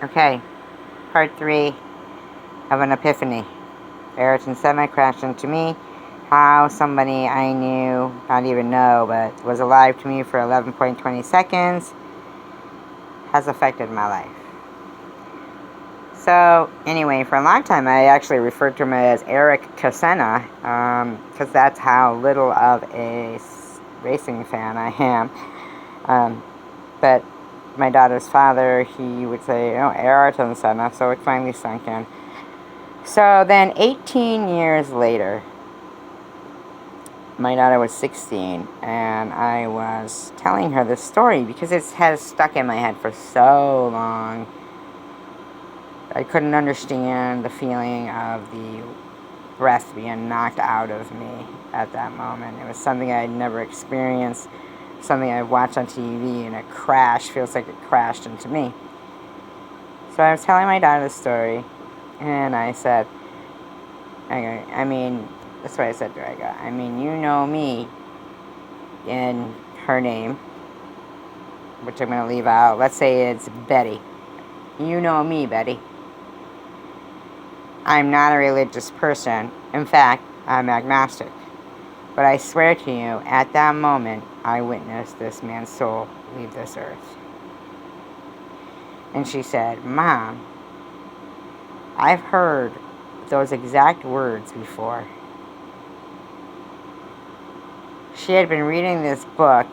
Okay, part 3 of an epiphany. Ayrton Senna crashed into me. How somebody I knew, not even know, but was alive to me for 11.20 seconds has affected my life. So, anyway, for a long time I actually referred to him as Eric Senna, because that's how little of a racing fan I am. But my daughter's father, he would say, oh, Ayrton Senna, so it finally sunk in. So then 18 years later, my daughter was 16, and I was telling her this story because it has stuck in my head for so long. I couldn't understand the feeling of the breath being knocked out of me at that moment. It was something I'd never experienced, something I watched on TV, and a crash feels like it crashed into me. So I was telling my daughter the story, and I said, that's what I said to her. You know me, in her name, which I'm going to leave out. Let's say it's Betty. You know me, Betty. I'm not a religious person. In fact, I'm agnostic. But I swear to you, at that moment, I witnessed this man's soul leave this earth. And she said, Mom, I've heard those exact words before. She had been reading this book.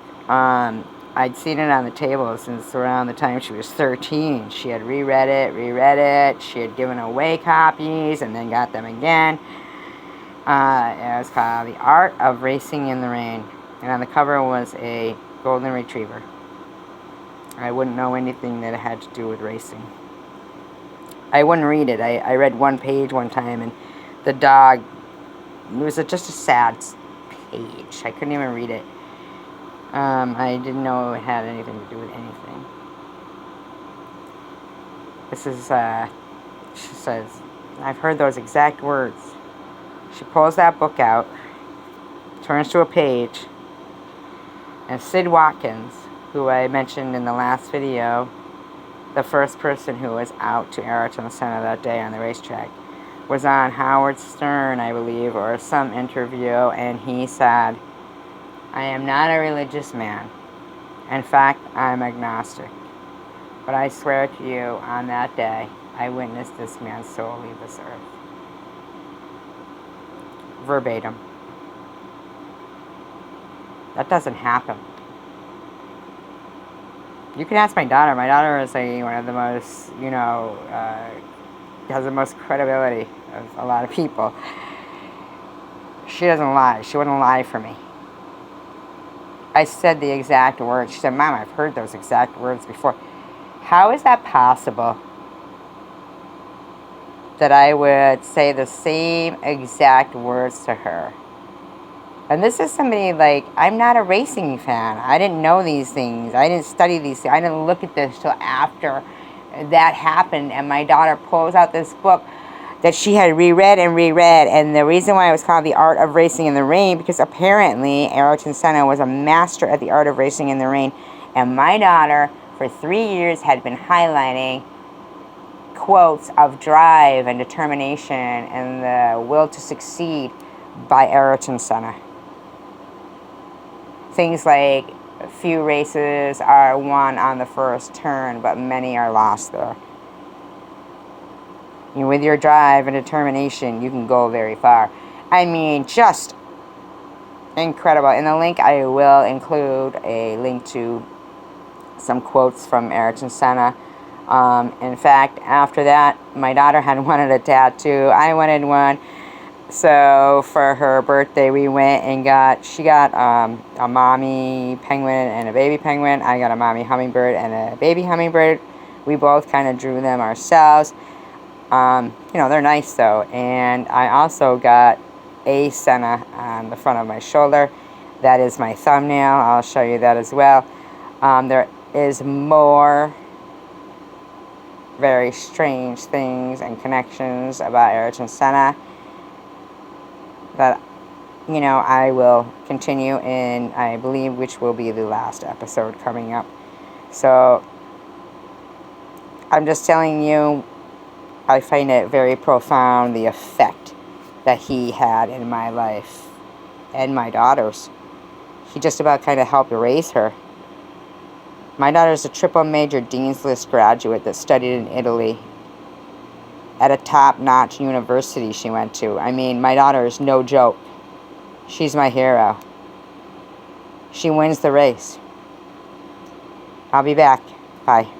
I'd seen it on the table since around the time she was 13. She had reread it. She had given away copies and then got them again. It was called The Art of Racing in the Rain. And on the cover was a golden retriever. I wouldn't know anything that had to do with racing. I wouldn't read it. I read one page one time, and the dog, it was just a sad page. I couldn't even read it. I didn't know it had anything to do with anything. This is, she says, I've heard those exact words. She pulls that book out, turns to a page, and Sid Watkins, who I mentioned in the last video, the first person who was out to Ayrton Senna that day on the racetrack, was on Howard Stern, I believe, or some interview, and he said, I am not a religious man. In fact, I'm agnostic. But I swear to you, on that day, I witnessed this man's soul leave this earth. Verbatim. That doesn't happen. You can ask my daughter. My daughter is one of the most, has the most credibility of a lot of people. She doesn't lie. She wouldn't lie for me. I said the exact words. She said, Mom, I've heard those exact words before. How is that possible that I would say the same exact words to her? And this is somebody I'm not a racing fan. I didn't know these things. I didn't study these things. I didn't look at this till after that happened. And my daughter pulls out this book that she had reread. And the reason why it was called The Art of Racing in the Rain, because apparently Ayrton Senna was a master at the art of racing in the rain. And my daughter, for 3 years, had been highlighting quotes of drive and determination and the will to succeed by Ayrton Senna. Things like, few races are won on the first turn, but many are lost there. With your drive and determination, you can go very far. Just incredible. In the link, I will include a link to some quotes from Ayrton Senna. In fact, after that, my daughter had wanted a tattoo. I wanted one. So for her birthday, we went and she got a mommy penguin and a baby penguin. I got a mommy hummingbird and a baby hummingbird. We both kind of drew them ourselves. They're nice though. And I also got a Senna on the front of my shoulder. That is my thumbnail. I'll show you that as well. There is more very strange things and connections about Ayrton Senna that, I will continue in, I believe, which will be the last episode coming up. So, I'm just telling you, I find it very profound, the effect that he had in my life and my daughter's. He just about kind of helped raise her. My daughter's a triple major Dean's List graduate that studied in Italy at a top-notch university she went to. I mean, my daughter is no joke. She's my hero. She wins the race. I'll be back. Bye.